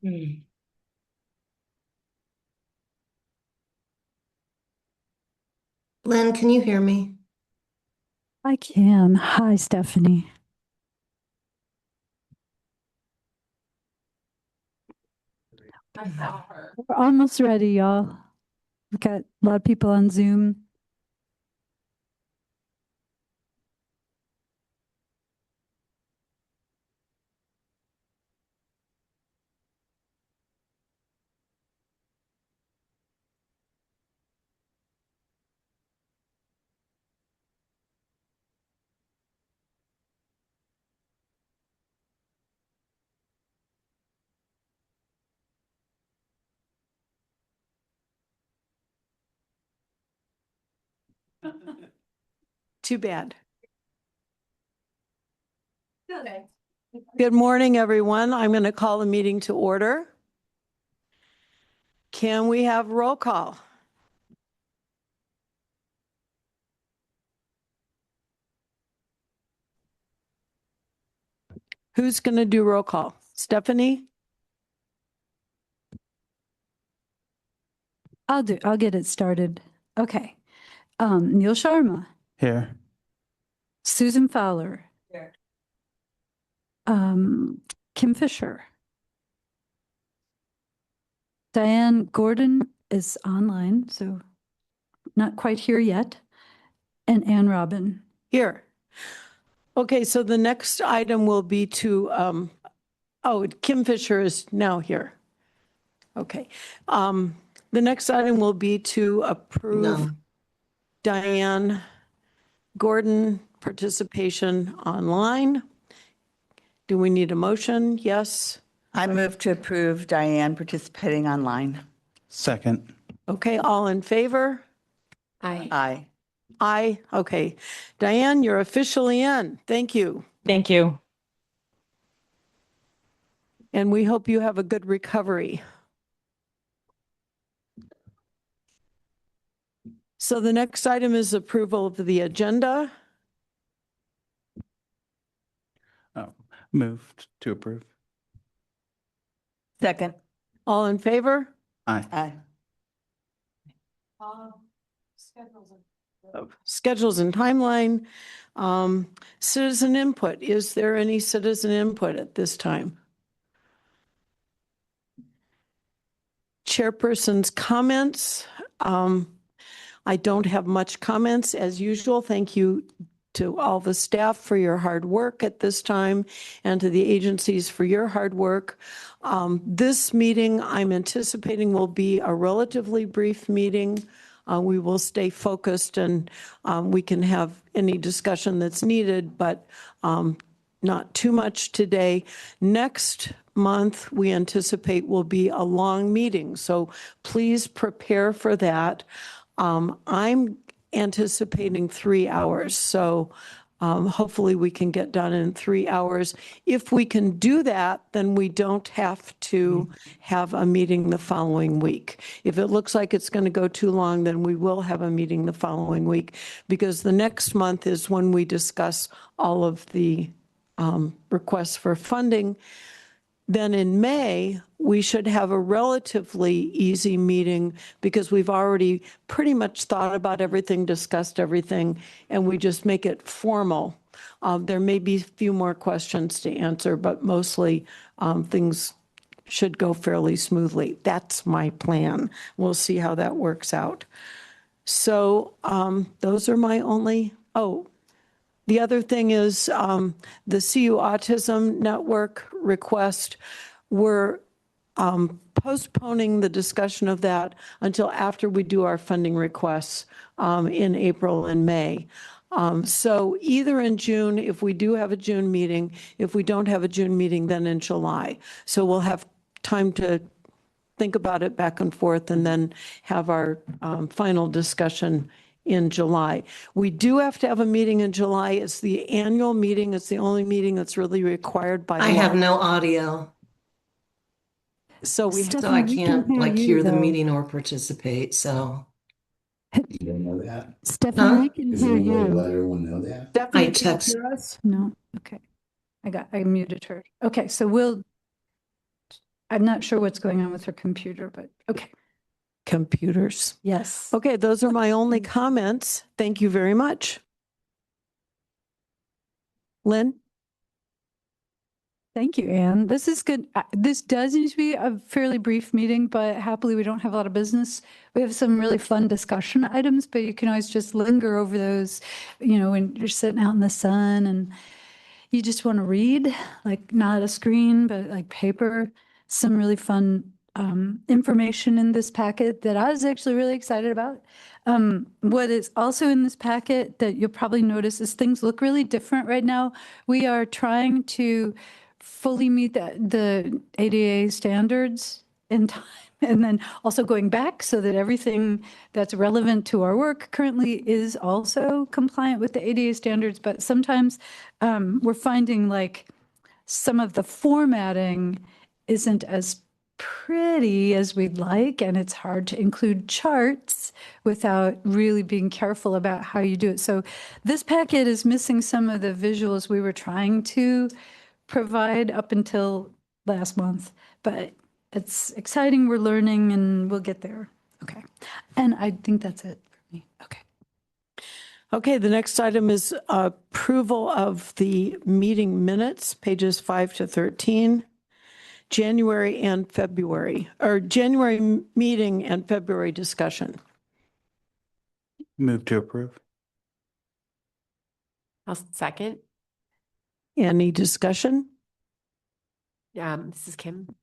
Lynn, can you hear me? I can. Hi, Stephanie. We're almost ready, y'all. We've got a lot of people on Zoom. Too bad. Good morning, everyone. I'm going to call the meeting to order. Can we have roll call? Who's going to do roll call? Stephanie? I'll get it started. Okay. Neil Sharma. Here. Susan Fowler. Here. Kim Fisher. Diane Gordon is online, so not quite here yet. And Ann Robin. Here. Okay, so the next item will be to, Kim Fisher is now here. Okay. The next item will be to approve Diane Gordon participation online. Do we need a motion? Yes. I move to approve Diane participating online. Second. Okay, all in favor? Aye. Aye. Aye. Okay. Diane, you're officially in. Thank you. Thank you. And we hope you have a good recovery. So the next item is approval of the agenda. Moved to approve. Second. All in favor? Aye. Aye. Schedules and timeline. Citizen input. Is there any citizen input at this time? Chairperson's comments. I don't have much comments as usual. Thank you to all the staff for your hard work at this time and to the agencies for your hard work. This meeting I'm anticipating will be a relatively brief meeting. We will stay focused and we can have any discussion that's needed, but not too much today. Next month, we anticipate will be a long meeting, so please prepare for that. I'm anticipating 3 hours, so hopefully we can get done in 3 hours. If we can do that, then we don't have to have a meeting the following week. If it looks like it's going to go too long, then we will have a meeting the following week, because the next month is when we discuss all of the requests for funding. Then in May, we should have a relatively easy meeting because we've already pretty much thought about everything, discussed everything, and we just make it formal. There may be a few more questions to answer, but mostly things should go fairly smoothly. That's my plan. We'll see how that works out. So those are my only, the other thing is the CU Autism Network request. We're postponing the discussion of that until after we do our funding requests in April and May. So either in June, if we do have a June meeting, if we don't have a June meeting, then in July. So we'll have time to think about it back and forth and then have our final discussion in July. We do have to have a meeting in July. It's the annual meeting. It's the only meeting that's really required by law. I have no audio, So we, so I can't like hear the though. meeting or participate, so. You don't know that? Stephanie, Huh? I can Does hear anyone you. let everyone know that? Stephanie, I can you text- hear us? No, okay. I muted her. Okay, so we'll, I'm not sure what's going on with her computer, but okay. Computers. Yes. Okay, those are my only comments. Thank you very much. Lynn? Thank you, Anne. This is good. This does need to be a fairly brief meeting, but happily we don't have a lot of business. We have some really fun discussion items, but you can always just linger over those, when you're sitting out in the sun and you just want to read, like not a screen, but like paper. Some really fun information in this packet that I was actually really excited about. What is also in this packet that you'll probably notice is things look really different right now. We are trying to fully meet the ADA standards in time, and then also going back so that everything that's relevant to our work currently is also compliant with the ADA standards. But sometimes we're finding like some of the formatting isn't as pretty as we'd like, and it's hard to include charts without really being careful about how you do it. So this packet is missing some of the visuals we were trying to provide up until last month, but it's exciting. We're learning and we'll get there. Okay. And I think that's it for me. Okay. Okay, the next item is approval of the meeting minutes, pages 5 to 13. January and February, or January meeting and February discussion. Move to approve. I'll second. Any discussion? This is Kim.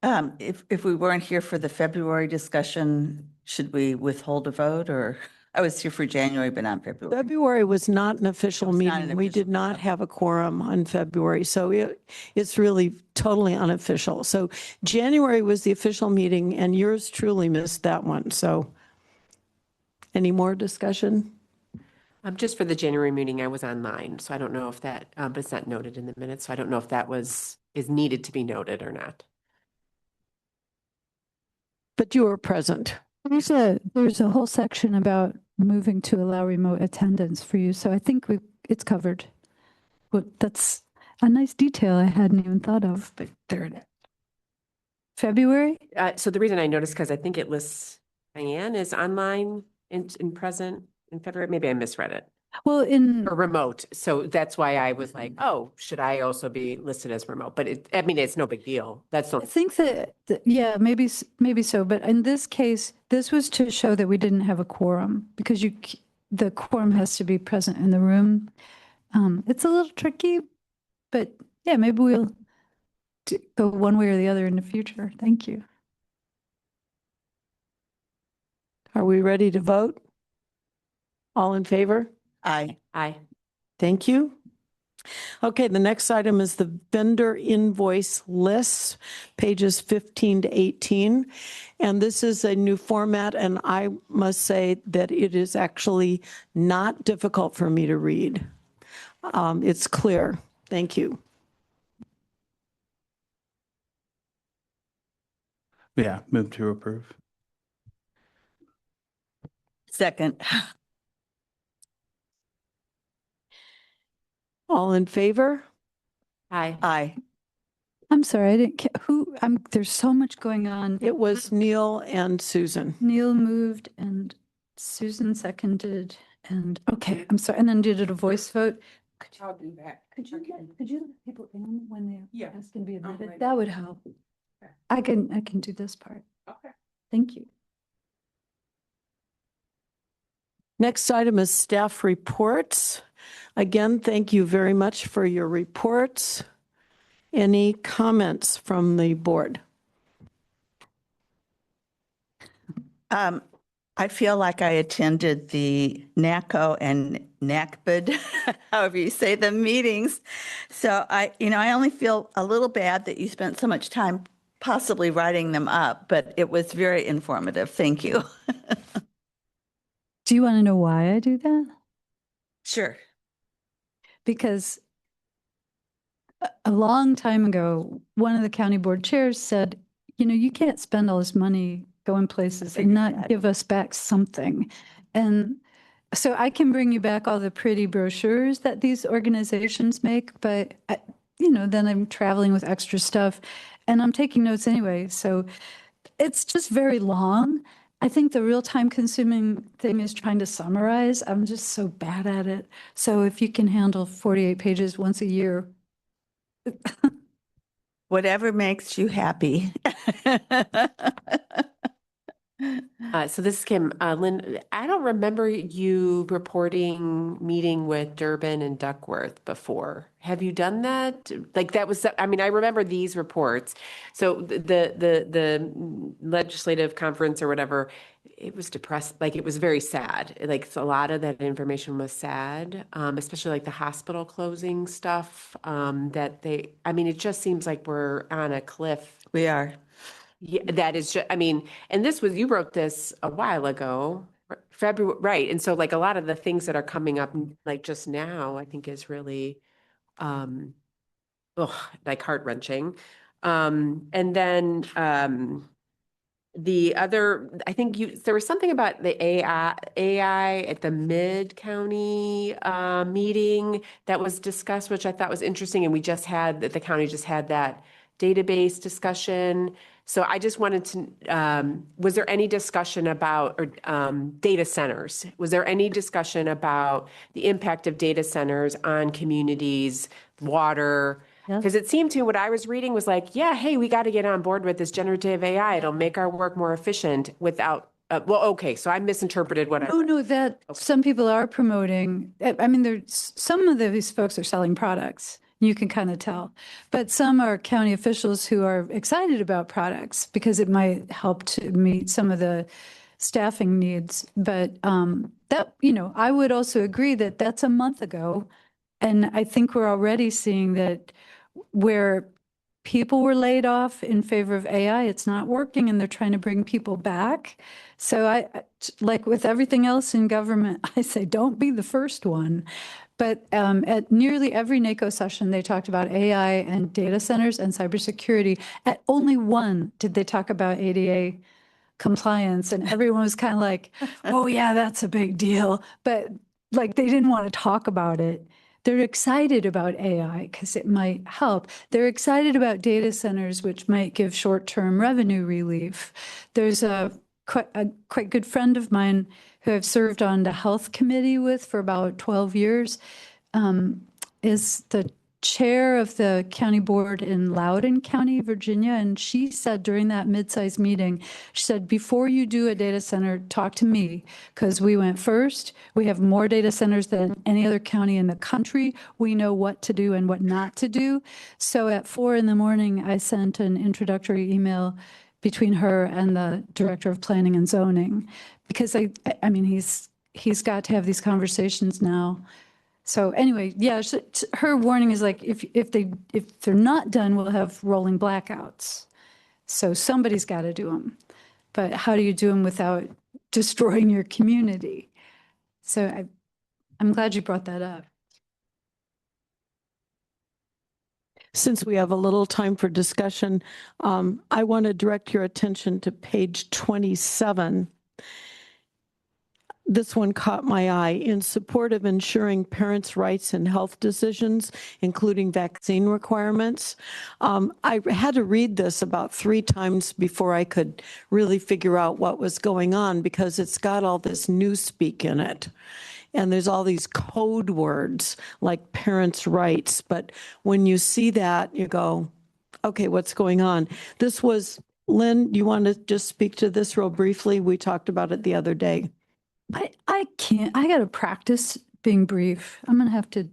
If we weren't here for the February discussion, should we withhold a vote, or I was here for January, but not February? February was not an official It was not an meeting. We did official, not okay. have a quorum on February, so it's really totally unofficial. So January was the official meeting, and yours truly missed that one. So any more discussion? Just for the January meeting, I was online, so I don't know if that, but it's not noted in the minutes, so I don't know if that is needed to be noted or not. But you were present. There's a whole section about moving to allow remote attendance for you. So I think it's covered. Well, that's a nice detail I hadn't even thought of, but there it is. February? So the reason I noticed, because I think it lists Diane is online and present in February. Maybe I misread it. Well, Or remote. So that's why I was like, oh, should I also be listed as remote? But it's no big deal. That's I not. think yeah, maybe so. But in this case, this was to show that we didn't have a quorum because the quorum has to be present in the room. It's a little tricky, but yeah, maybe we'll go one way or the other in the future. Thank you. Are we ready to vote? All in favor? Aye. Aye. Thank you. Okay, the next item is the vendor invoice list, pages 15 to 18. And this is a new format, and I must say that it is actually not difficult for me to read. It's clear. Thank you. Yeah, move to approve. Second. All in favor? Aye. Aye. I'm sorry, I didn't, there's so much going on. It was Neil and Susan. Neil moved and Susan seconded and, okay, I'm sorry. And then did it a voice vote? I'll do that. Could you let people in when they ask and be admitted? right. That would help. I can do this part. Okay. Thank you. Next item is staff reports. Again, thank you very much for your reports. Any comments from the board? I feel like I attended the NACO and NACBD, however you say the meetings. So I only feel a little bad that you spent so much time possibly writing them up, but it was very informative. Thank you. Do you want to know why I do that? Sure. Because a long time ago, one of the county board chairs said, you can't spend all this money going places and not give us back something. And so I can bring you back all the pretty brochures that these organizations make, but then I'm traveling with extra stuff and I'm taking notes anyway. So it's just very long. I think the real time consuming thing is trying to summarize. I'm just so bad at it. So if you can handle 48 pages once a year, Whatever makes you happy. So this is Kim. Lynn, I don't remember you reporting meeting with Durbin and Duckworth before. Have you done that? Like that was, I mean, I remember these reports. So the legislative conference or whatever, it was depressed. Like it was very sad. Like a lot of that information was sad, especially like the hospital closing stuff. I mean, it just seems like we're on a cliff. We are. Yeah, that is just, I mean, and this was, you wrote this a while ago, February, right? And so like a lot of the things that are coming up like just now, I think is really, um, ugh, like heart-wrenching. And then, the other, I think there was something about the AI at the mid-county meeting that was discussed, which I thought was interesting. And the county just had that database discussion. So I just wanted to, was there any discussion about data centers? Was there any discussion about the impact of data centers on communities, water? Because it seemed to, what I was reading was like, yeah, hey, we got to get on board with this generative AI. It'll make our work more efficient without, well, okay, so I misinterpreted what I oh read. no, that some people are promoting. I mean, there's some of these folks are selling products. You can kind of tell, but some are county officials who are excited about products because it might help to meet some of the staffing needs. But that, I would also agree that that's a month ago. And I think we're already seeing that where people were laid off in favor of AI, it's not working and they're trying to bring people back. So like with everything else in government, I say, don't be the first one. But at nearly every NACO session, they talked about AI and data centers and cybersecurity. At only one did they talk about ADA compliance, and everyone was kind of like, oh yeah, that's a big deal. But like they didn't want to talk about it. They're excited about AI because it might help. They're excited about data centers, which might give short-term revenue relief. There's a quite good friend of mine who I've served on the health committee with for about 12 years, is the chair of the county board in Loudoun County, Virginia. And she said during that mid-sized meeting, she said, before you do a data center, talk to me, because we went first. We have more data centers than any other county in the country. We know what to do and what not to do. So at 4 a.m, I sent an introductory email between her and the director of planning and zoning, because I mean, he's got to have these conversations now. So anyway, yeah, her warning is like, if they're not done, we'll have rolling blackouts. So somebody's got to do them. But how do you do them without destroying your community? So I'm glad you brought that up. Since we have a little time for discussion, I want to direct your attention to page 27. This one caught my eye. In support of ensuring parents' rights in health decisions, including vaccine requirements. I had to read this about 3 times before I could really figure out what was going on, because it's got all this newspeak in it. And there's all these code words like parents' rights. But when you see that, you go, okay, what's going on? This was, Lynn, you want to just speak to this real briefly? We talked about it the other day. I can't, I got to practice being brief. I'm going to have to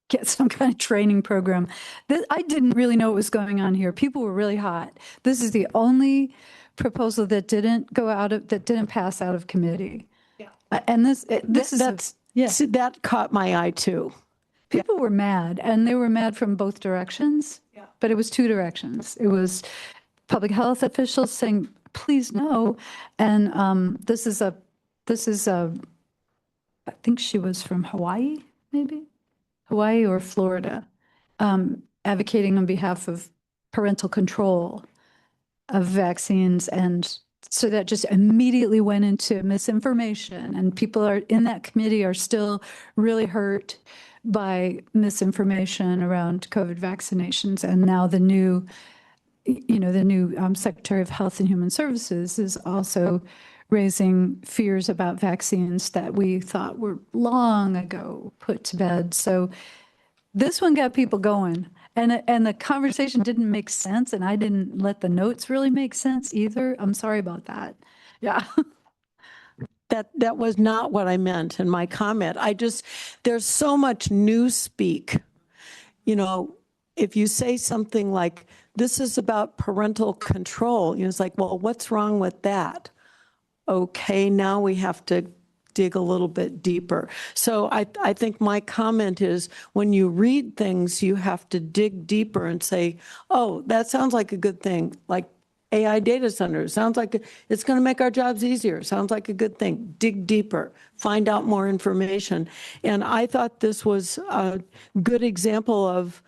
get some kind of training program. I didn't really know what was going on here. People were really hot. This is the only proposal that didn't pass out of committee. Yeah. And this is, yeah. See, that caught my eye too. People were mad, and they were mad from both directions. Yeah. But it was 2 directions. It was public health officials saying, please no. And I think she was from Hawaii, maybe? Hawaii or Florida, advocating on behalf of parental control of vaccines. And so that just immediately went into misinformation. And people in that committee are still really hurt. by misinformation around COVID vaccinations. And now the new Secretary of Health and Human Services is also raising fears about vaccines that we thought were long ago put to bed. So this one got people going, and the conversation didn't make sense, and I didn't let the notes really make sense either. I'm sorry about that. Yeah. That was not what I meant in my comment. There's so much newspeak. If you say something like, this is about parental control, it's like, well, what's wrong with that? Okay, now we have to dig a little bit deeper. So I think my comment is, when you read things, you have to dig deeper and say, oh, that sounds like a good thing. Like AI data centers, sounds like it's going to make our jobs easier. Sounds like a good thing. Dig deeper, find out more information. And I thought this was a good example of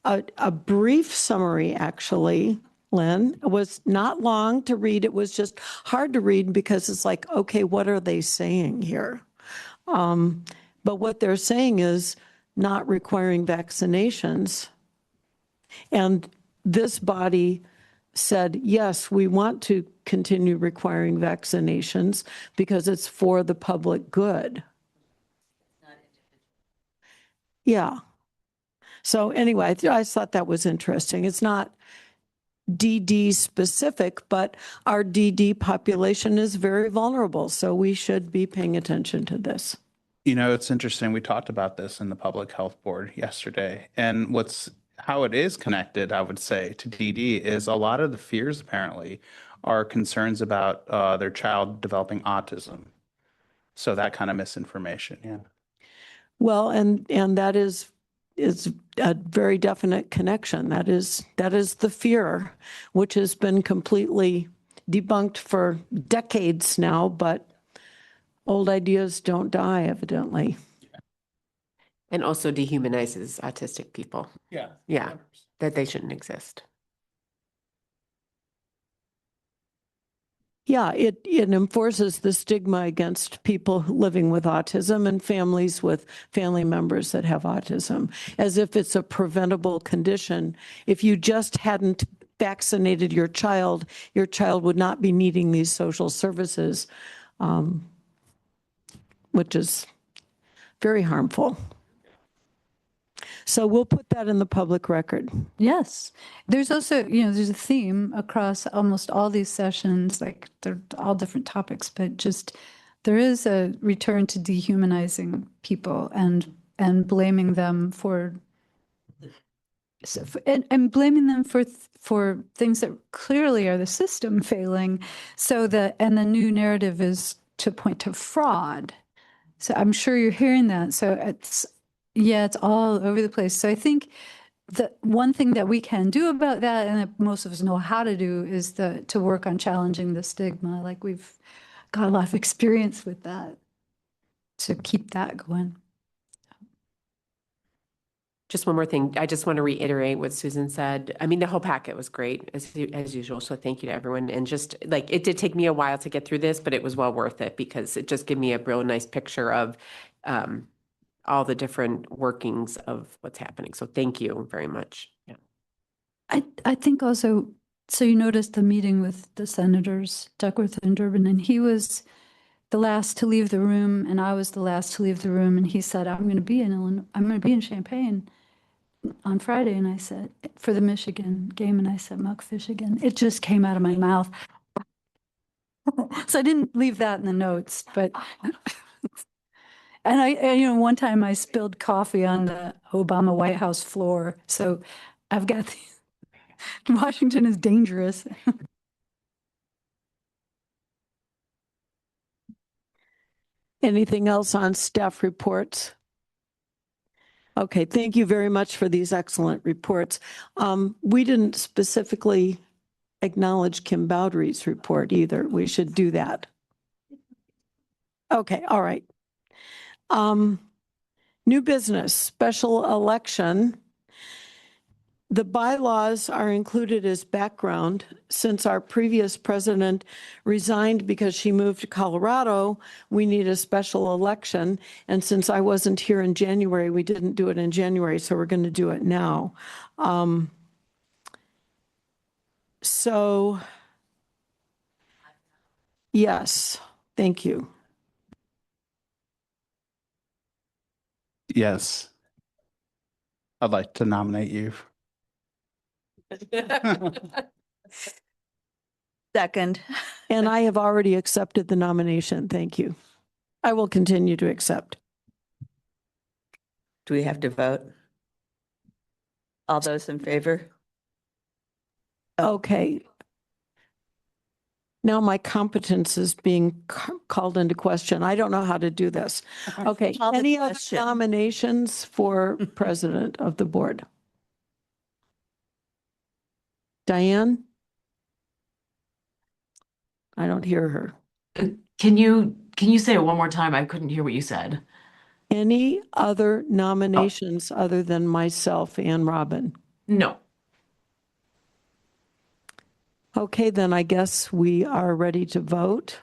a brief summary, actually. Lynn, it was not long to read. It was just hard to read because it's like, okay, what are they saying here? But what they're saying is not requiring vaccinations. And this body said, yes, we want to continue requiring vaccinations because it's for the public good. Yeah. So anyway, I just thought that was interesting. It's not DD specific, but our DD population is very vulnerable. So we should be paying attention to this. It's interesting. We talked about this in the Public Health Board yesterday. And how it is connected, I would say, to DD is a lot of the fears apparently are concerns about their child developing autism. So that kind of misinformation, yeah. Well, and that is a very definite connection. That is the fear, which has been completely debunked for decades now, but old ideas don't die, evidently. And also dehumanizes autistic people. Yeah. Yeah, that they shouldn't exist. Yeah, it enforces the stigma against people living with autism and families with family members that have autism, as if it's a preventable condition. If you just hadn't vaccinated your child would not be needing these social services, which is very harmful. So we'll put that in the public record. Yes. There's also, there's a theme across almost all these sessions, like they're all different topics, but just there is a return to dehumanizing people and blaming them for and blaming them for things that clearly are the system failing. And the new narrative is to point to fraud. So I'm sure you're hearing that. So it's all over the place. So I think the one thing that we can do about that, and that most of us know how to do, is to work on challenging the stigma. Like we've got a lot of experience with that, to keep that going. Just one more thing. I just want to reiterate what Susan said. I mean, the whole packet was great as usual. So thank you to everyone. And just like, it did take me a while to get through this, but it was well worth it because it just gave me a real nice picture of all the different workings of what's happening. So thank you very much. Yeah. I think also, so you noticed the meeting with the senators, Duckworth and Durbin, and he was the last to leave the room, and I was the last to leave the room. And he said, I'm going to be in Champaign on Friday. And I said, for the Michigan game. And I said, Muck Michigan. It just came out of my mouth. So I didn't leave that in the notes, but, and one time I spilled coffee on the Obama White House floor. So I've got Washington is dangerous. Anything else on staff reports? Okay, thank you very much for these excellent reports. We didn't specifically acknowledge Kim Bowdry's report either. We should do that. Okay, all right. New business, special election. The bylaws are included as background. Since our previous president resigned because she moved to Colorado, we need a special election. And since I wasn't here in January, we didn't do it in January, so we're going to do it now. So, yes, thank you. Yes. I'd like to nominate you. Second. And I have already accepted the nomination. Thank you. I will continue to accept. Do we have to vote? All those in favor? Okay. Now my competence is being called into question. I don't know how to do this. Okay, Call the any other question. nominations for president of the board? Diane? I don't hear her. Can you say it one more time? I couldn't hear what you said. Any other nominations other than myself and Robin? No. Okay, then I guess we are ready to vote.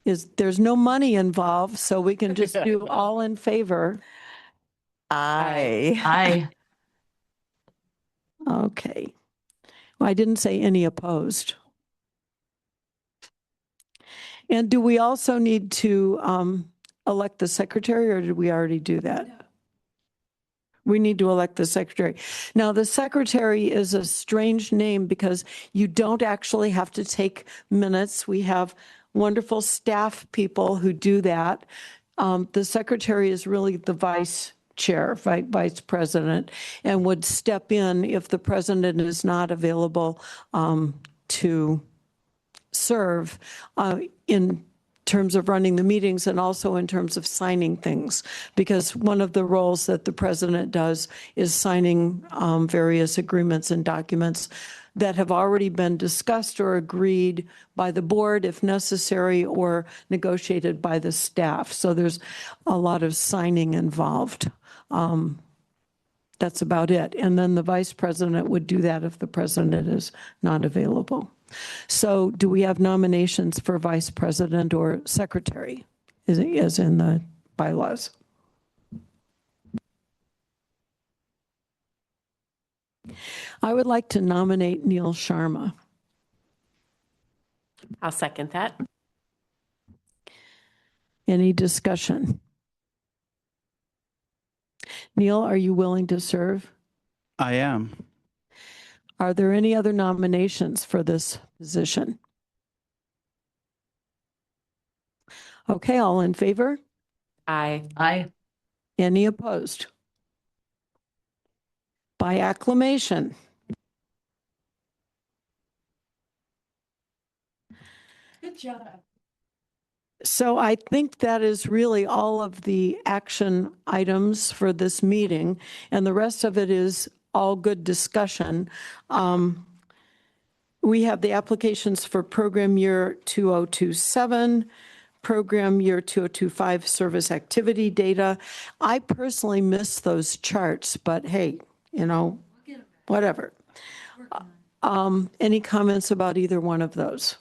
There's no money involved, so we can just do all in favor. Aye. I Okay. Well, I didn't say any opposed. And do we also need to elect the secretary, or did we already do that? We need to elect the secretary. Now, the secretary is a strange name because you don't actually have to take minutes. We have wonderful staff people who do that. The secretary is really the vice chair, vice president, and would step in if the president is not available to serve in terms of running the meetings and also in terms of signing things, because one of the roles that the president does is signing various agreements and documents that have already been discussed or agreed by the board if necessary, or negotiated by the staff. So there's a lot of signing involved. That's about it. And then the vice president would do that if the president is not available. So do we have nominations for vice president or secretary, as in the bylaws? I would like to nominate Neil Sharma. I'll second that. Any discussion? Neil, are you willing to serve? I am. Are there any other nominations for this position? Okay, all in favor? Aye. Any opposed? By acclamation. Good job. So I think that is really all of the action items for this meeting, and the rest of it is all good discussion. We have the applications for program year 2027, program year 2025 service activity data. I personally miss those charts, but hey, whatever. Any comments about either one of those?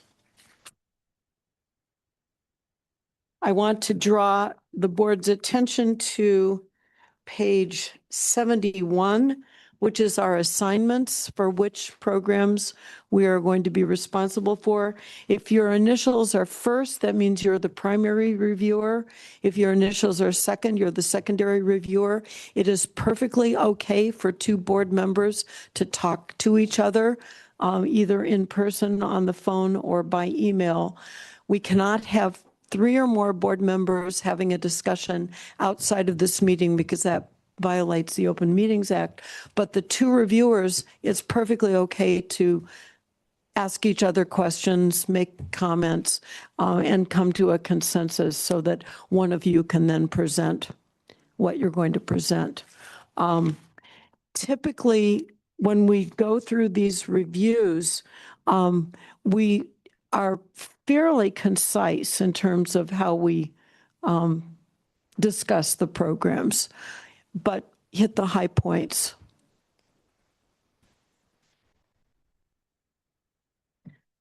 I want to draw the board's attention to page 71, which is our assignments for which programs we are going to be responsible for. If your initials are first, that means you're the primary reviewer. If your initials are second, you're the secondary reviewer. It is perfectly okay for two board members to talk to each other, either in person, on the phone, or by email. We cannot have 3 or more board members having a discussion outside of this meeting because that violates the Open Meetings Act. But the two reviewers, it's perfectly okay to ask each other questions, make comments, and come to a consensus so that one of you can then present what you're going to present. Typically, when we go through these reviews, we are fairly concise in terms of how we discuss the programs, but hit the high points.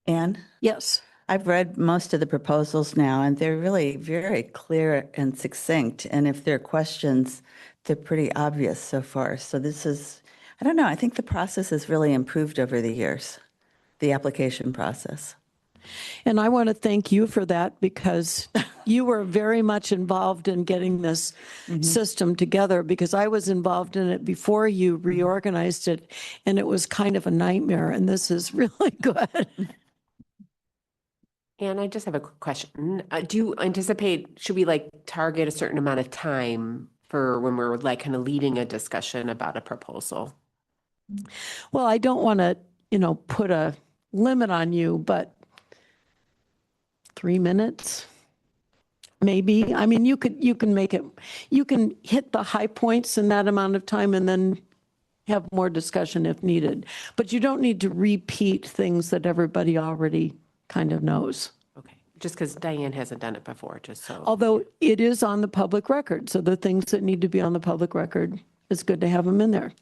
Anne, Yes. I've read most of the proposals now, and they're really very clear and succinct. And if there are questions, they're pretty obvious so far. So this is, I don't know, I think the process has really improved over the years, the application process. And I want to thank you for that because you were very much involved in getting this system together, because I was involved in it before you reorganized it, and it was kind of a nightmare, and this is really good. And I just have a quick question. Do you anticipate, should we like target a certain amount of time for when we're like kind of leading a discussion about a proposal? Well, I don't want to, put a limit on you, but 3 minutes, maybe. I mean, you can make it, you can hit the high points in that amount of time and then have more discussion if needed. But you don't need to repeat things that everybody already kind of knows. Okay, just because Diane hasn't done it before, just so. Although it is on the public record, so the things that need to be on the public record, it's good to have them in there.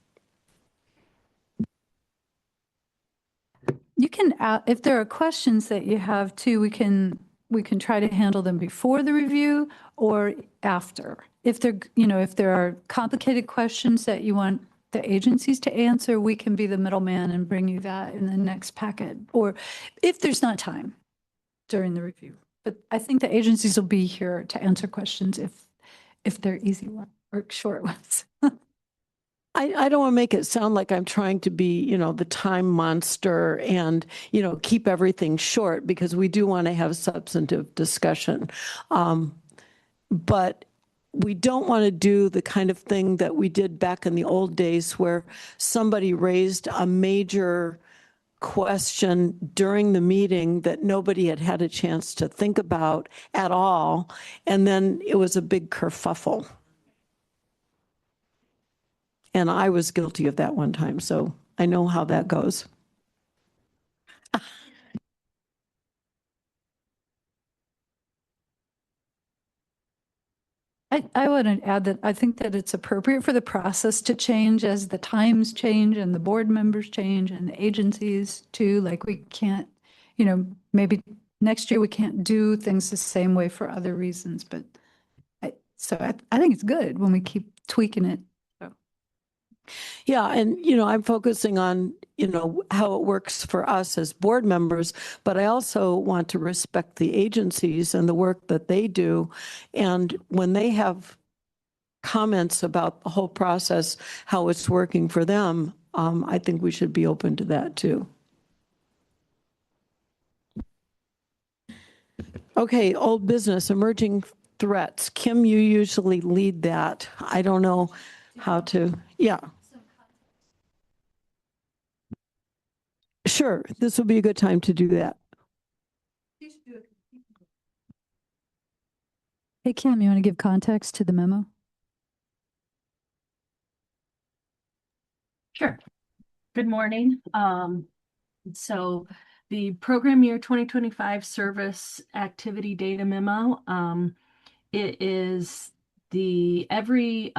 You can, if there are questions that you have too, we can try to handle them before the review or after. If if there are complicated questions that you want the agencies to answer, we can be the middleman and bring you that in the next packet. Or if there's not time during the review. But I think the agencies will be here to answer questions if they're easy ones or short ones. I don't want to make it sound like I'm trying to be, the time monster and, keep everything short, because we do want to have substantive discussion. But we don't want to do the kind of thing that we did back in the old days where somebody raised a major question during the meeting that nobody had had a chance to think about at all. And then it was a big kerfuffle. And I was guilty of that one time, so I know how that goes. I want to add that I think that it's appropriate for the process to change as the times change and the board members change and the agencies too. Like we can't, maybe next year we can't do things the same way for other reasons, but I think it's good when we keep tweaking it. Yeah, and I'm focusing on, how it works for us as board members, but I also want to respect the agencies and the work that they do. And when they have comments about the whole process, how it's working for them, I think we should be open to that too. Okay, old business, emerging threats. Kim, you usually lead that. I don't know how to, yeah. Sure, this will be a good time to do that. Hey, Kim, you want to give context to the memo? Sure. Good morning. So the program year 2025 service activity data memo, it is every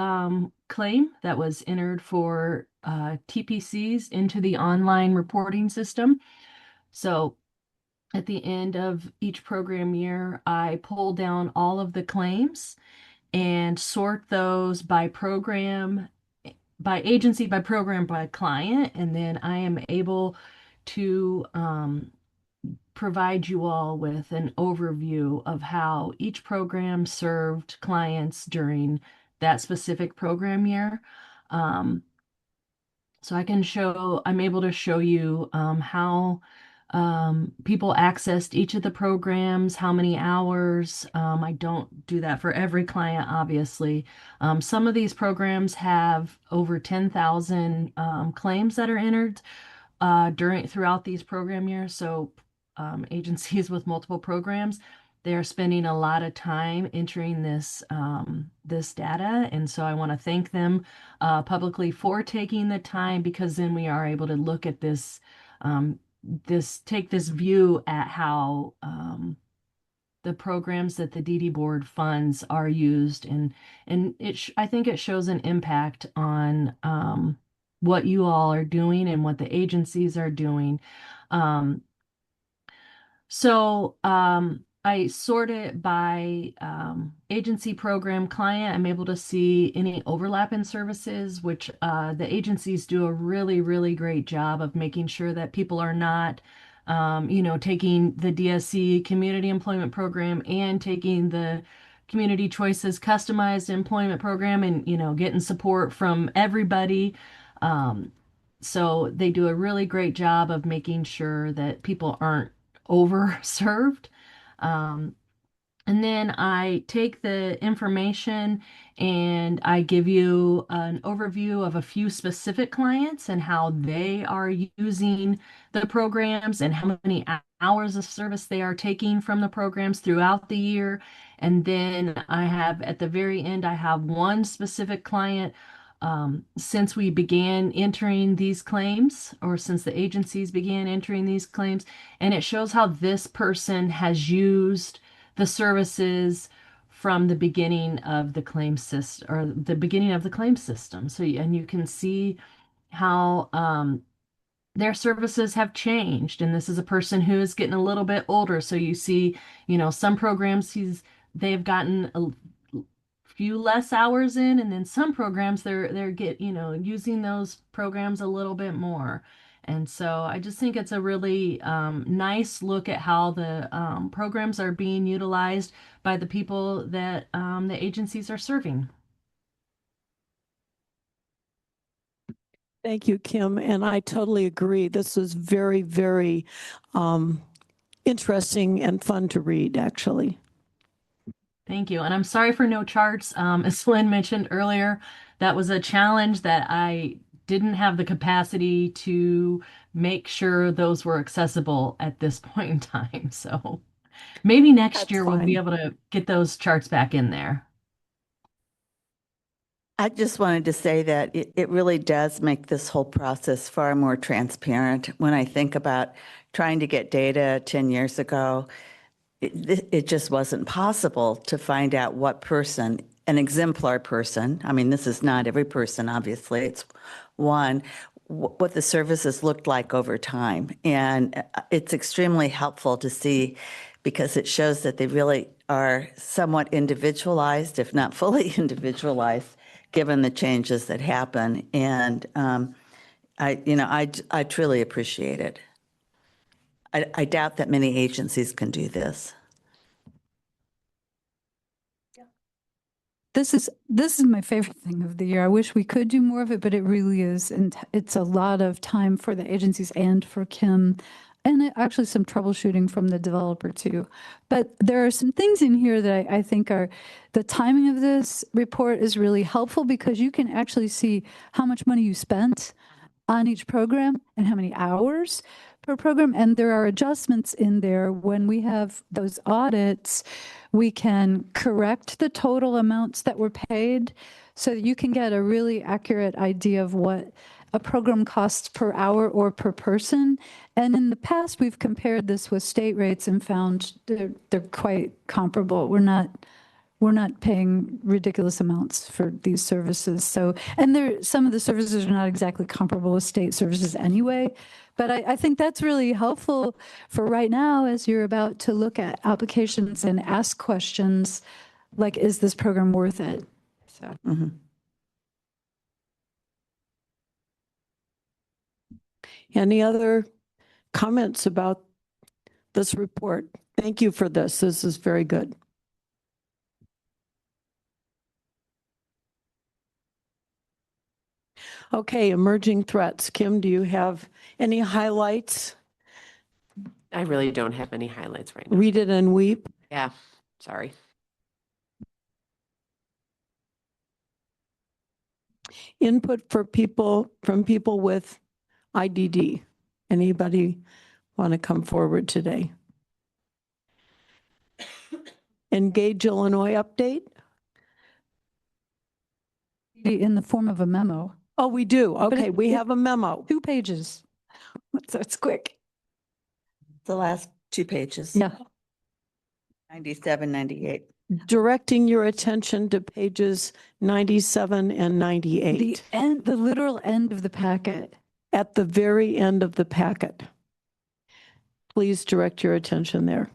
claim that was entered for TPCs into the online reporting system. So at the end of each program year, I pull down all of the claims and sort those by program, by agency, by program, by client, and then I am able to provide you all with an overview of how each program served clients during that specific program year. So I'm able to show you how people accessed each of the programs, how many hours. I don't do that for every client, obviously. Some of these programs have over 10,000 claims that are entered throughout these program years. So agencies with multiple programs, they're spending a lot of time entering this data. And so I want to thank them publicly for taking the time, because then we are able to look at this, take this view at how the programs that the DD board funds are used. And I think it shows an impact on what you all are doing and what the agencies are doing. So I sort it by agency, program, client. I'm able to see any overlap in services, which the agencies do a really, really great job of making sure that people are not, taking the DSC Community Employment Program and taking the Community Choices Customized Employment Program and, getting support from everybody. Um, so they do a really great job of making sure that people aren't overserved. Um, and then I take the information and I give you an overview of a few specific clients and how they are using the programs and how many hours of service they are taking from the programs throughout the year. And then I have at the very end, I have one specific client. Since we began entering these claims, or since the agencies began entering these claims, and it shows how this person has used the services from the beginning of the claim system or the beginning of the claim system. So, and you can see how their services have changed. And this is a person who is getting a little bit older. So you see, some programs they've gotten a few less hours in, and then some programs using those programs a little bit more. And so I just think it's a really nice look at how the programs are being utilized by the people that the agencies are serving. Thank you, Kim. And I totally agree. This is very, very interesting and fun to read, actually. Thank you. And I'm sorry for no charts. As Lynn mentioned earlier, that was a challenge that I didn't have the capacity to make sure those were accessible at this point in time. So maybe next year we'll be able to get those charts back in there. I just wanted to say that it really does make this whole process far more transparent. When I think about trying to get data 10 years ago, it just wasn't possible to find out what person, an exemplar person, I mean, this is not every person, obviously, it's one, what the services looked like over time. And it's extremely helpful to see because it shows that they really are somewhat individualized, if not fully individualized, given the changes that happen. And I truly appreciate it. I doubt that many agencies can do this. This is my favorite thing of the year. I wish we could do more of it, but it really is. And it's a lot of time for the agencies and for Kim, and actually some troubleshooting from the developer too. But there are some things in here that I think are, the timing of this report is really helpful because you can actually see how much money you spent on each program and how many hours per program. And there are adjustments in there. When we have those audits, we can correct the total amounts that were paid so that you can get a really accurate idea of what a program costs per hour or per person. And in the past, we've compared this with state rates and found they're quite comparable. We're not paying ridiculous amounts for these services. So, and some of the services are not exactly comparable with state services anyway. But I think that's really helpful for right now as you're about to look at applications and ask questions like, is this program worth it? So. Mm-hmm. Any other comments about this report? Thank you for this. This is very good. Okay, emerging threats. Kim, do you have any highlights? I really don't have any highlights right now. Read it and weep. Yeah, sorry. Input from people with IDD. Anybody want to come forward today? Engage Illinois update. In the form of a memo. Oh, we do. Okay, we have a memo. 2 pages. So it's quick. The last 2 pages. Yeah. 97, 98. Directing your attention to pages 97 and 98. The literal end of the packet. At the very end of the packet. please direct your attention there.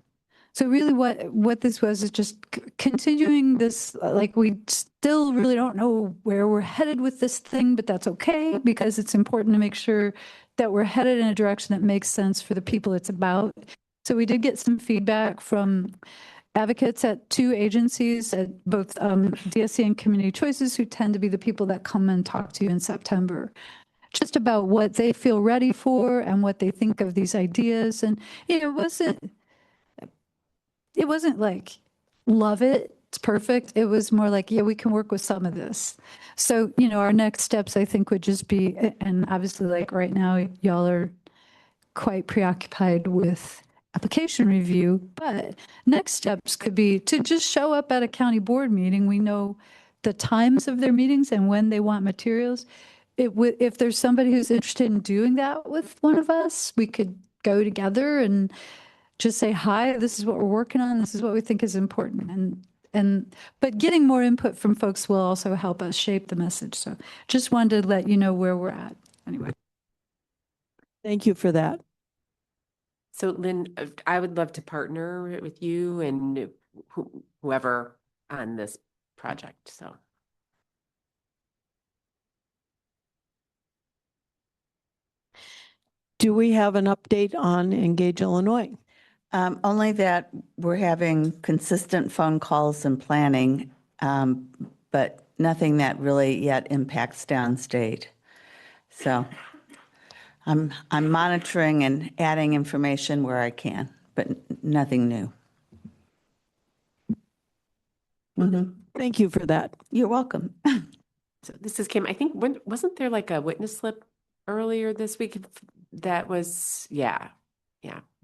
So really what this was is just continuing this, like we still really don't know where we're headed with this thing, but that's okay because it's important to make sure that we're headed in a direction that makes sense for the people it's about. So we did get some feedback from advocates at 2 agencies, at both DSC and Community Choices, who tend to be the people that come and talk to you in September, just about what they feel ready for and what they think of these ideas. And it wasn't like, love it, it's perfect. It was more like, yeah, we can work with some of this. So, our next steps, I think, would just be, and obviously like right now, y'all are quite preoccupied with application review, but next steps could be to just show up at a county board meeting. We know the times of their meetings and when they want materials. If there's somebody who's interested in doing that with one of us, we could go together and just say, hi, this is what we're working on. This is what we think is important. But getting more input from folks will also help us shape the message. So just wanted to let you know where we're at. Anyway. Thank you for that. So Lynn, I would love to partner with you and whoever on this project, so. Do we have an update on Engage Illinois? Only that we're having consistent phone calls and planning, but nothing that really yet impacts downstate. So I'm monitoring and adding information where I can, but nothing new. Thank you for that. You're welcome. So this is Kim. I think, wasn't there like a witness slip earlier this week that was,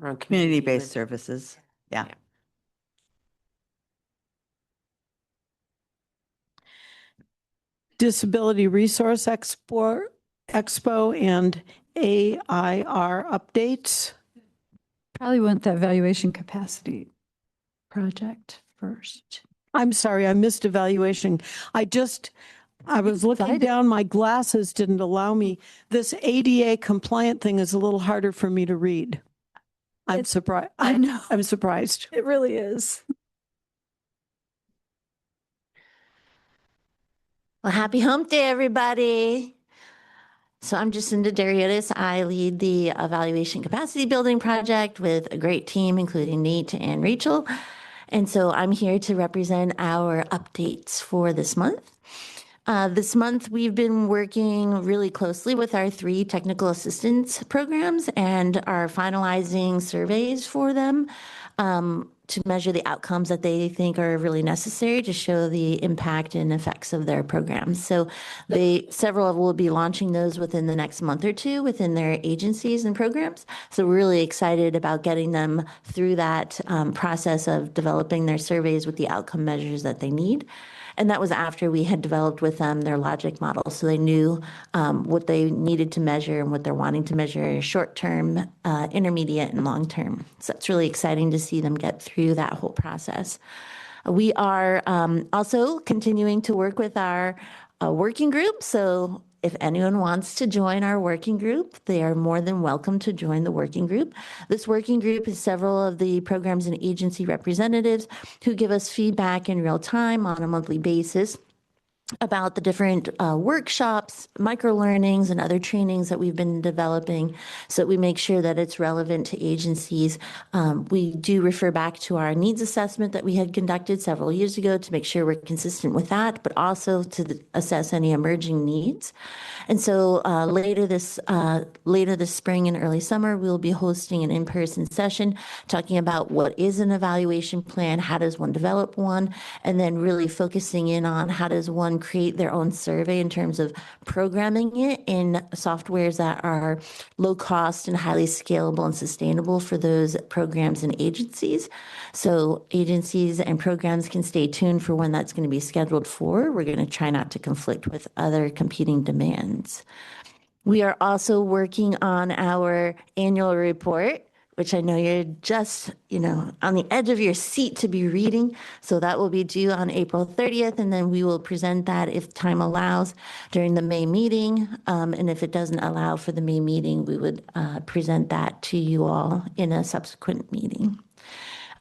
around Community-based services. Yeah. Disability Resource Expo and AIR updates. Probably want that evaluation capacity project first. I'm sorry, I missed evaluation. I was looking down, my glasses didn't allow me. This ADA compliant thing is a little harder for me to read. I'm surprised. I know. I'm surprised. It really is. Well, happy hump day, everybody. So I'm Jacinda Dariotis. I lead the evaluation capacity building project with a great team, including Nate and Rachel. And so I'm here to represent our updates for this month. This month, we've been working really closely with our 3 technical assistance programs and are finalizing surveys for them to measure the outcomes that they think are really necessary to show the impact and effects of their programs. So several will be launching those within the next month or 2 within their agencies and programs. So we're really excited about getting them through that process of developing their surveys with the outcome measures that they need. And that was after we had developed with them their logic model. So they knew what they needed to measure and what they're wanting to measure short term, intermediate, and long term. So it's really exciting to see them get through that whole process. We are also continuing to work with our working group. So if anyone wants to join our working group, they are more than welcome to join the working group. This working group is several of the programs and agency representatives who give us feedback in real time on a monthly basis about the different workshops, micro-learnings, and other trainings that we've been developing so that we make sure that it's relevant to agencies. We do refer back to our needs assessment that we had conducted several years ago to make sure we're consistent with that, but also to assess any emerging needs. And so later this spring and early summer, we'll be hosting an in-person session talking about what is an evaluation plan, how does one develop one, and then really focusing in on how does one create their own survey in terms of programming it in softwares that are low cost and highly scalable and sustainable for those programs and agencies. So agencies and programs can stay tuned for when that's going to be scheduled for. We're going to try not to conflict with other competing demands. We are also working on our annual report, which I know you're just, on the edge of your seat to be reading. So that will be due on April 30th, and then we will present that if time allows during the May meeting. And if it doesn't allow for the May meeting, we would present that to you all in a subsequent meeting.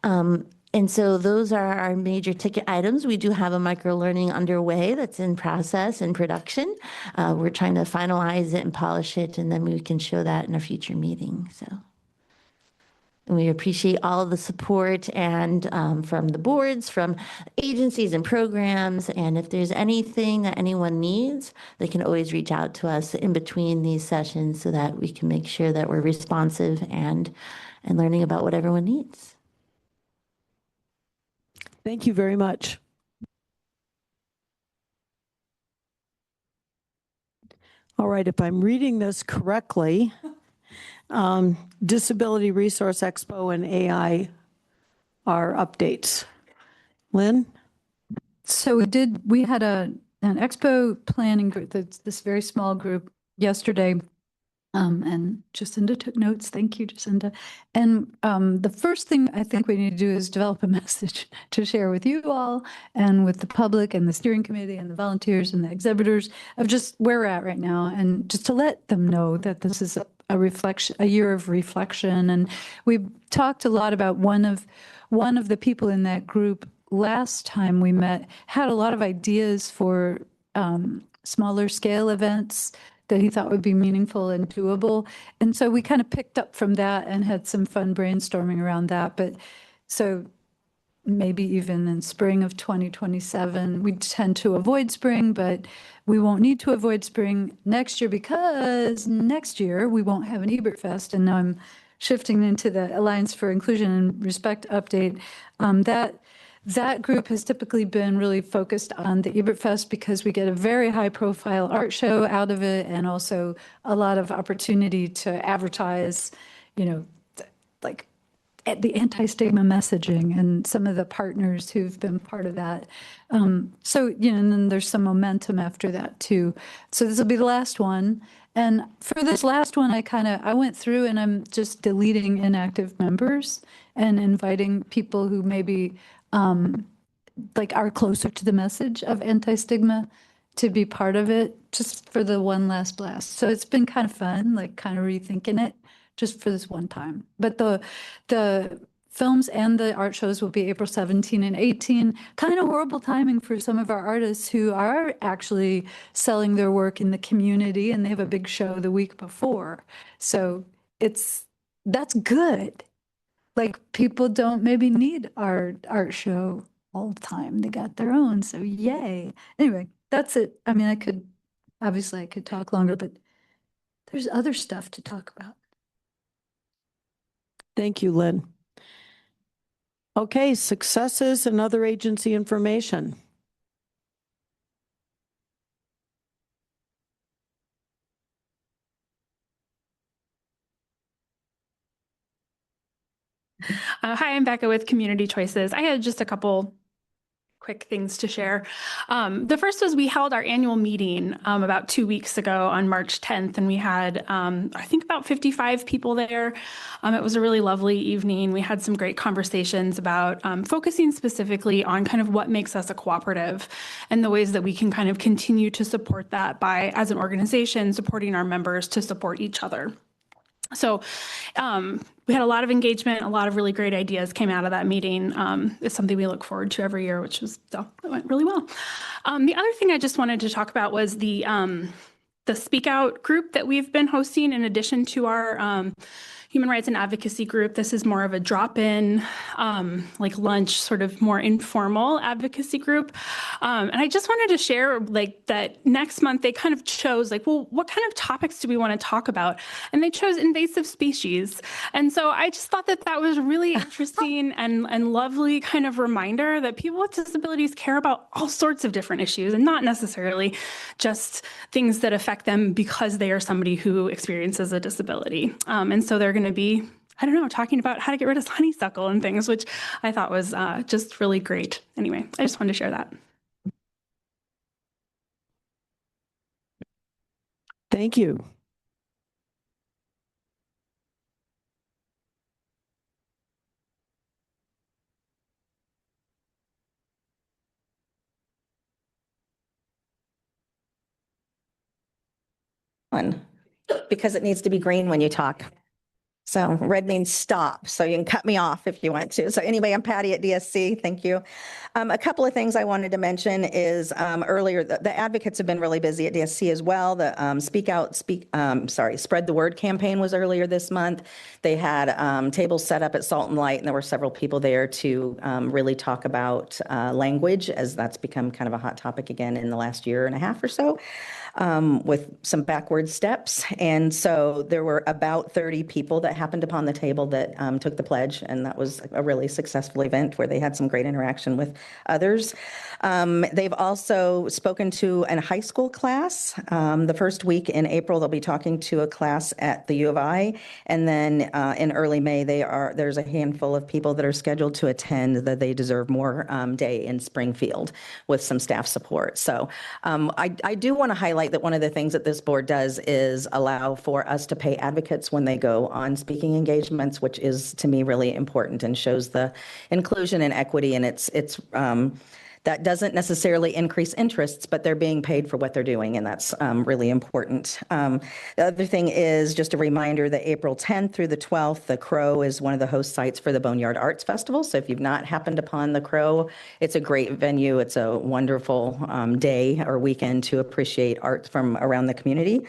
And so those are our major ticket items. We do have a microlearning underway that's in process and production. We're trying to finalize it and polish it, and then we can show that in a future meeting. And we appreciate all of the support and from the boards, from agencies and programs. And if there's anything that anyone needs, they can always reach out to us in between these sessions so that we can make sure that we're responsive and learning about what everyone needs. Thank you very much. All right, if I'm reading this correctly, Disability Resource Expo and AI are updates. Lynn? So we had an expo planning group, this very small group yesterday. And Jacinda took notes. Thank you, Jacinda. And the first thing I think we need to do is develop a message to share with you all and with the public and the steering committee and the volunteers and the exhibitors of just where we're at right now, and just to let them know that this is a year of reflection. And we talked a lot about one of the people in that group last time we met had a lot of ideas for smaller scale events that he thought would be meaningful and doable. And so we kind of picked up from that and had some fun brainstorming around that. But so maybe even in spring of 2027, we tend to avoid spring, but we won't need to avoid spring next year because next year we won't have an Ebert Fest. And now I'm shifting into the Alliance for Inclusion and Respect update. That group has typically been really focused on the Ebert Fest because we get a very high profile art show out of it, and also a lot of opportunity to advertise, like the anti-stigma messaging and some of the partners who've been part of that. And then there's some momentum after that too. So this will be the last one. And for this last one, I went through and I'm just deleting inactive members and inviting people who maybe are closer to the message of anti-stigma to be part of it, just for the one last blast. So it's been kind of fun, kind of rethinking it just for this one time. But the films and the art shows will be April 17 and 18. Kind of horrible timing for some of our artists who are actually selling their work in the community, and they have a big show the week before. So that's good. People don't maybe need our art show all the time. They got their own, so yay. Anyway, that's it. I mean, I could talk longer, but there's other stuff to talk about. Thank you, Lynn. Okay, successes and other agency information. Hi, I'm Becca with Community Choices. I had just a couple quick things to share. The first was we held our annual meeting about 2 weeks ago on March 10th, and we had, I think, about 55 people there. It was a really lovely evening. We had some great conversations about focusing specifically on kind of what makes us a cooperative and the ways that we can kind of continue to support that by, as an organization, supporting our members to support each other. So we had a lot of engagement, a lot of really great ideas came out of that meeting. It's something we look forward to every year, it went really well. The other thing I just wanted to talk about was the Speak Out group that we've been hosting in addition to our human rights and advocacy group. This is more of a drop-in, lunch, sort of more informal advocacy group. And I just wanted to share that next month they kind of chose what kind of topics do we want to talk about? And they chose invasive species. And so I just thought that was really interesting and lovely kind of reminder that people with disabilities care about all sorts of different issues and not necessarily just things that affect them because they are somebody who experiences a disability. And so they're going to be, talking about how to get rid of honeysuckle and things, which I thought was just really great. Anyway, I just wanted to share that. Thank you. on because it needs to be green when you talk. So red means stop. So you can cut me off if you want to. So anyway, I'm Patty at DSC. Thank you. A couple of things I wanted to mention is earlier, the advocates have been really busy at DSC as well. The Spread the Word campaign was earlier this month. They had tables set up at Salt and Light, and there were several people there to really talk about language, as that's become kind of a hot topic again in the last year and a half or so. With some backward steps. And so there were about 30 people that happened upon the table that took the pledge. And that was a really successful event where they had some great interaction with others. They've also spoken to a high school class. The first week in April, they'll be talking to a class at the U of I. And then in early May, there's a handful of people that are scheduled to attend the They Deserve More Day in Springfield with some staff support. So I do want to highlight that one of the things that this board does is allow for us to pay advocates when they go on speaking engagements, which is to me really important and shows the inclusion and equity. And it's that doesn't necessarily increase interests, but they're being paid for what they're doing, and that's really important. The other thing is just a reminder that April 10th through the 12th, the Crow is one of the host sites for the Boneyard Arts Festival. So if you've not happened upon the Crow, it's a great venue. It's a wonderful day or weekend to appreciate art from around the community.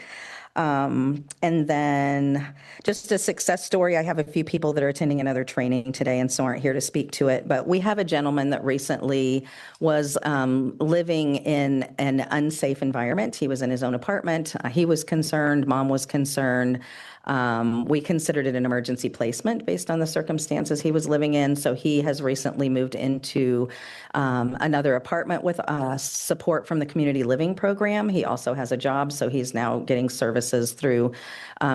And then just a success story. I have a few people that are attending another training today and so aren't here to speak to it, but we have a gentleman that recently was living in an unsafe environment. He was in his own apartment. He was concerned. Mom was concerned. We considered it an emergency placement based on the circumstances he was living in. So he has recently moved into another apartment with support from the community living program. He also has a job, so he's now getting services through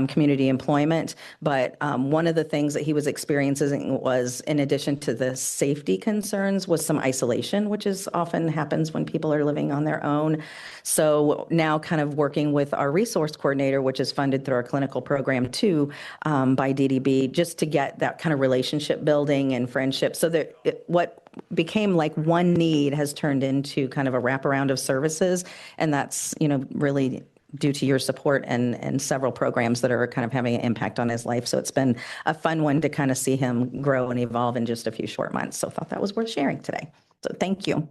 community employment. But one of the things that he was experiencing was, in addition to the safety concerns, was some isolation, which is often happens when people are living on their own. So now kind of working with our resource coordinator, which is funded through our clinical program too, by DDB, just to get that kind of relationship building and friendship. So that what became like one need has turned into kind of a wraparound of services. And that's, really due to your support and several programs that are kind of having an impact on his life. So it's been a fun one to kind of see him grow and evolve in just a few short months. So I thought that was worth sharing today. So thank you.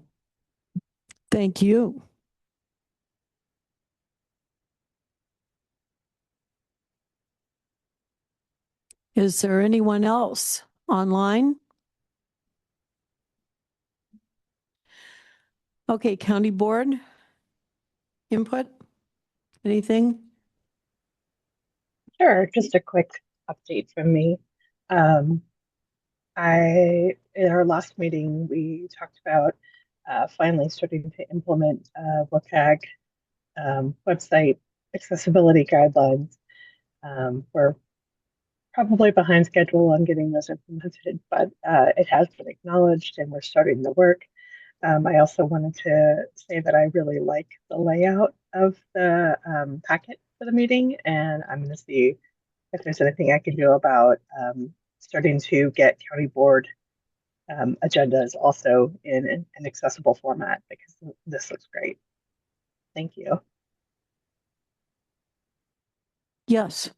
Thank you. Is there anyone else online? Okay, County Board input, anything? Sure, just a quick update from me. In our last meeting, we talked about finally starting to implement WCAG website accessibility guidelines. We're probably behind schedule on getting those implemented, but it has been acknowledged and we're starting the work. I also wanted to say that I really like the layout of the packet for the meeting, and I'm going to see if there's anything I can do about starting to get county board agendas also in an accessible format, because this looks great. Thank you. Yes.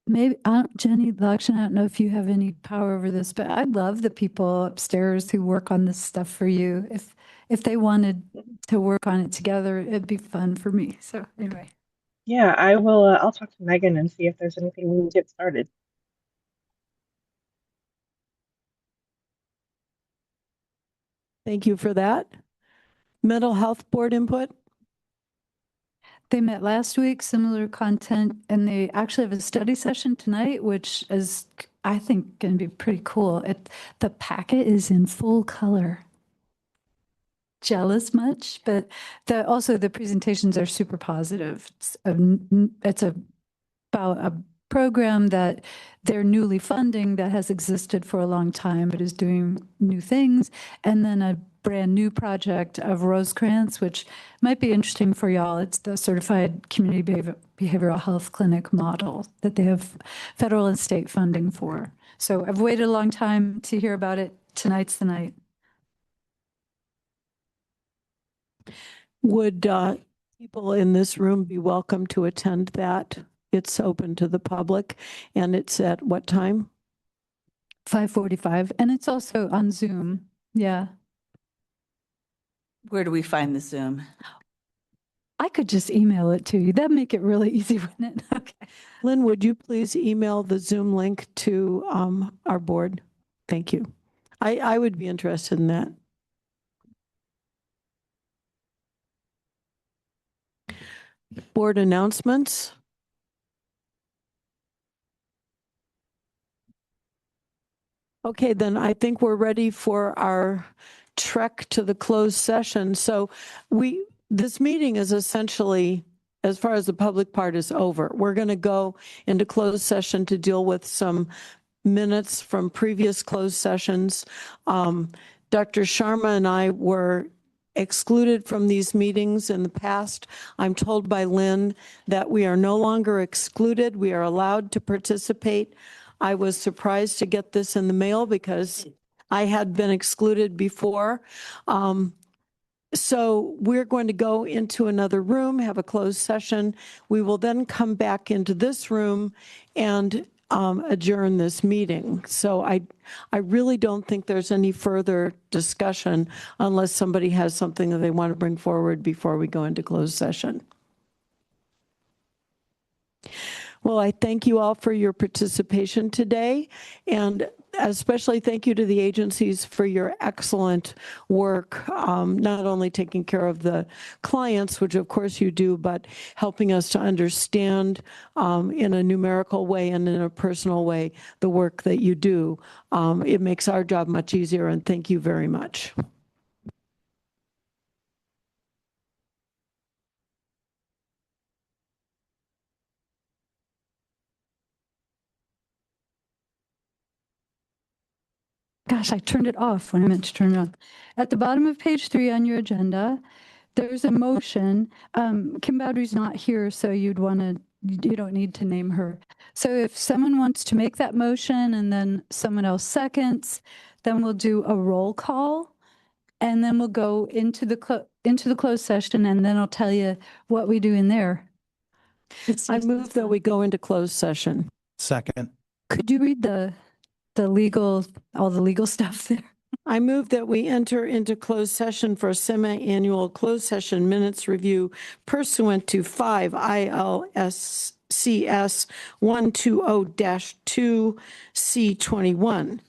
Maybe, Jenny, Lakshan, I don't know if you have any power over this, but I love the people upstairs who work on this stuff for you. If they wanted to work on it together, it'd be fun for me. So anyway. Yeah, I will. I'll talk to Megan and see if there's anything we can get started. Thank you for that. Mental health board input. They met last week, similar content, and they actually have a study session tonight, which is, I think, going to be pretty cool. The packet is in full color. Jealous much? But also the presentations are super positive. It's about a program that they're newly funding that has existed for a long time, but is doing new things. And then a brand new project of Rosecrans, which might be interesting for y'all. It's the Certified Community Behavioral Health Clinic model that they have federal and state funding for. So I've waited a long time to hear about it. Tonight's the night. Would People in this room be welcome to attend that. It's open to the public, and it's at what time? 5:45, and it's also on Zoom. Yeah. Where do we find the Zoom? I could just email it to you. That'd make it really easy, wouldn't it? Okay. Lynn, would you please email the Zoom link to our board? Thank you. I would be interested in that. Board announcements. Okay, then I think we're ready for our trek to the closed session. So this meeting is essentially, as far as the public part is over. We're going to go into closed session to deal with some minutes from previous closed sessions. Dr. Sharma and I were excluded from these meetings in the past. I'm told by Lynn that we are no longer excluded. We are allowed to participate. I was surprised to get this in the mail because I had been excluded before. So we're going to go into another room, have a closed session. We will then come back into this room and adjourn this meeting. So I really don't think there's any further discussion unless somebody has something that they want to bring forward before we go into closed session. Well, I thank you all for your participation today, and especially thank you to the agencies for your excellent work, not only taking care of the clients, which of course you do, but helping us to understand in a numerical way and in a personal way the work that you do. It makes our job much easier, and thank you very much. Gosh, I turned it off when I meant to turn it on. At the bottom of page 3 on your agenda, there's a motion. Kim Bowdry's not here, so you don't need to name her. So if someone wants to make that motion and then someone else seconds, then we'll do a roll call. And then we'll go into the closed session, and then I'll tell you what we do in there. I move that we go into closed session. Second. Could you read all the legal stuff there? I move that we enter into closed session for a semi-annual closed session minutes review pursuant to 5 ILCS 120-2C21.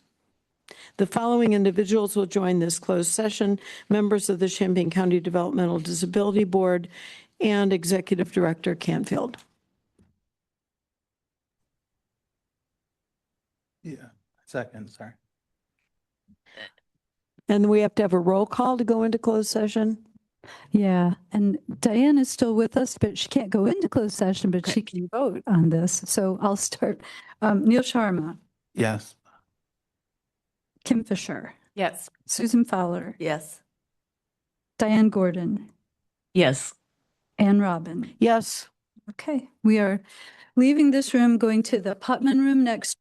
The following individuals will join this closed session: members of the Champaign County Developmental Disability Board and Executive Director Canfield. Yeah. Second, sorry. And we have to have a roll call to go into closed session? Yeah, and Diane is still with us, but she can't go into closed session, but she can vote on this. So I'll start. Neil Sharma, Yes. Kim Fisher, Yes. Susan Fowler, Yes. Diane Gordon, Yes. Ann Robin. Yes. Okay, we are leaving this room, going to the Putman room next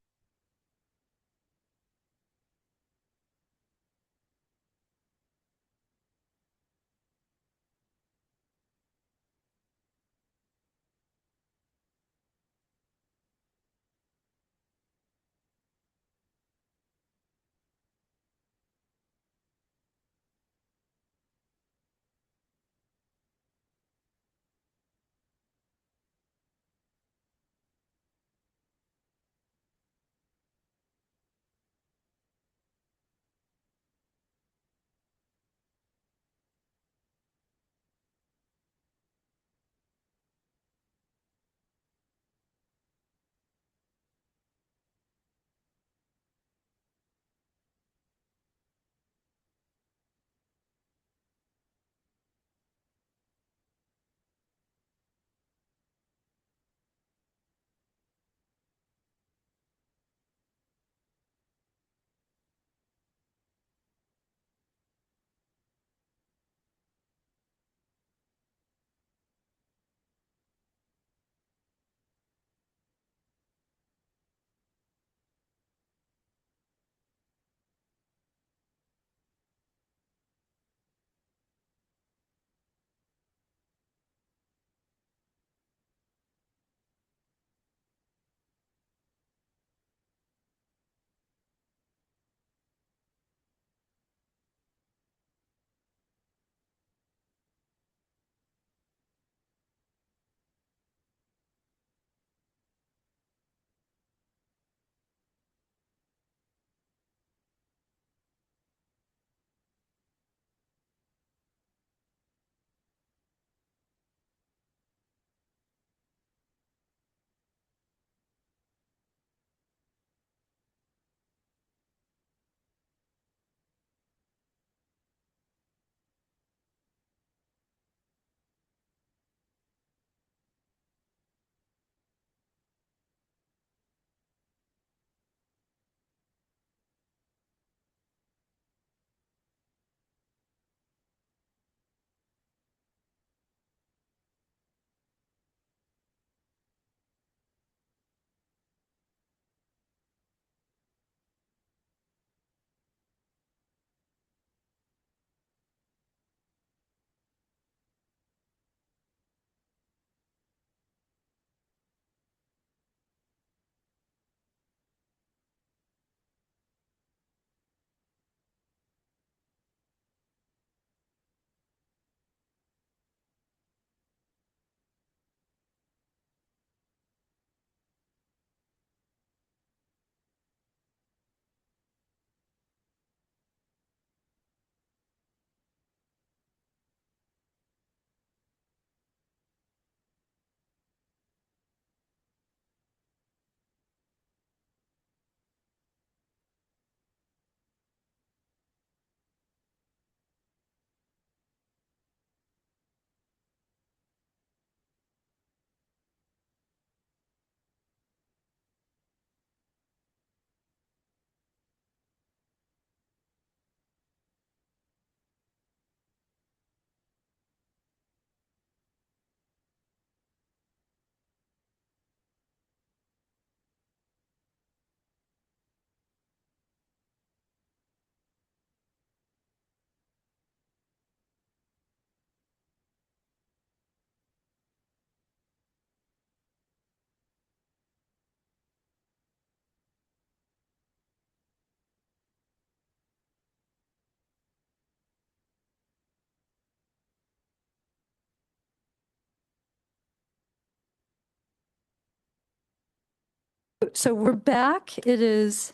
So we're back. It is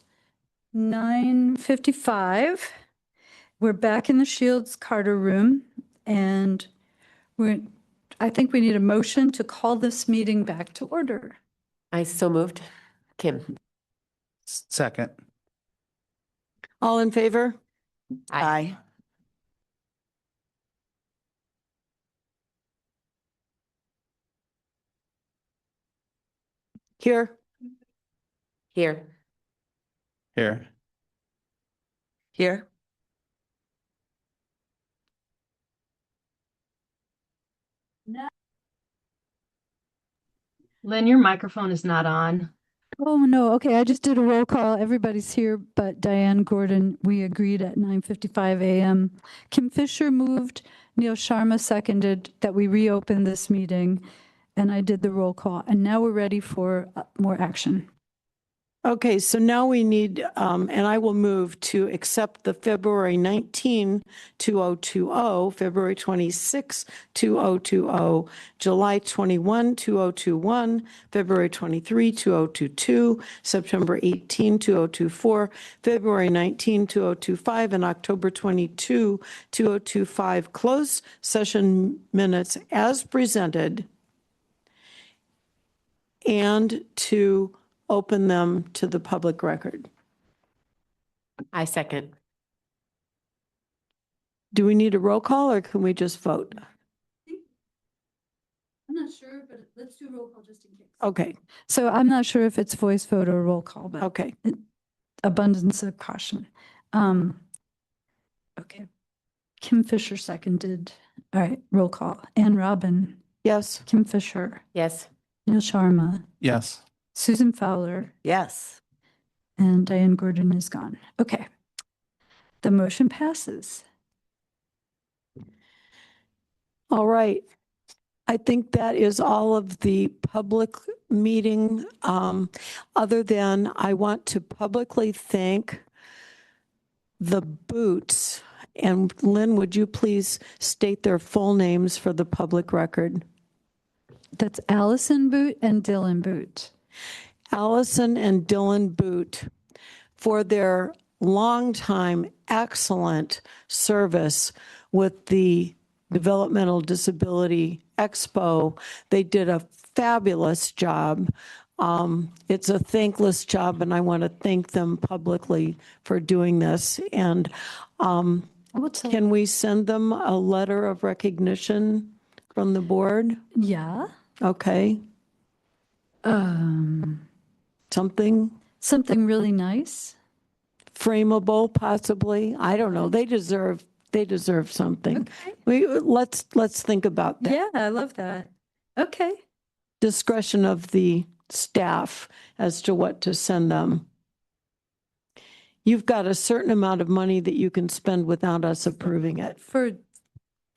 9:55. We're back in the Shields Carter Room, and I think we need a motion to call this meeting back to order. I so moved. Kim. Second. All in favor? Aye. Here. Here. Here. Here. Lynn, your microphone is not on. Oh, no. Okay, I just did a roll call. Everybody's here, but Diane Gordon, we agreed at 9:55 a.m. Kim Fisher moved, Neil Sharma seconded that we reopen this meeting, and I did the roll call. And now we're ready for more action. Okay, so now we need, and I will move to accept the February 19, 2020, February 26, 2020, July 21, 2021, February 23, 2022, September 18, 2024, February 19, 2025, and October 22, 2025 closed session minutes as presented, and to open them to the public record. I second. Do we need a roll call or can we just vote? I'm not sure, but let's do roll call just in case. Okay, So I'm not sure if it's voice vote or roll call, but okay. abundance of caution. Okay. Kim Fisher seconded. All right, roll call. Ann Robin, Yes. Kim Fisher, Yes. Neil Sharma, Yes. Susan Fowler, Yes. and Diane Gordon is gone. Okay. The motion passes. All right. I think that is all of the public meeting. Other than I want to publicly thank the Boots. And Lynn, would you please state their full names for the public record? That's Allison Boot and Dylan Boot. Allison and Dylan Boot for their longtime excellent service with the Developmental Disability Expo. They did a fabulous job. It's a thankless job, and I want to thank them publicly for doing this. And can we send them a letter of recognition from the board? Yeah. Okay. Something really nice. Frameable, possibly. I don't know. They deserve something. Okay. Let's think about that. Yeah, I love that. Okay. Discretion of the staff as to what to send them. You've got a certain amount of money that you can spend without us approving it.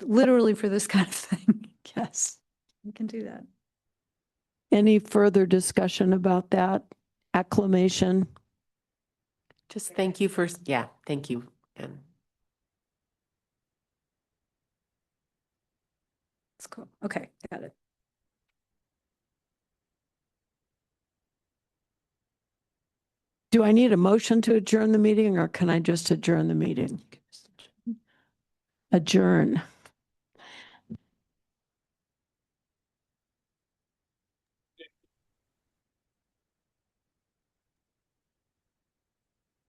Literally for this kind of thing. Yes, we can do that. Any further discussion about that? Acclamation? Just thank you for, yeah, thank you. And That's cool. Okay, got it. Do I need a motion to adjourn the meeting or can I just adjourn the meeting? Adjourn.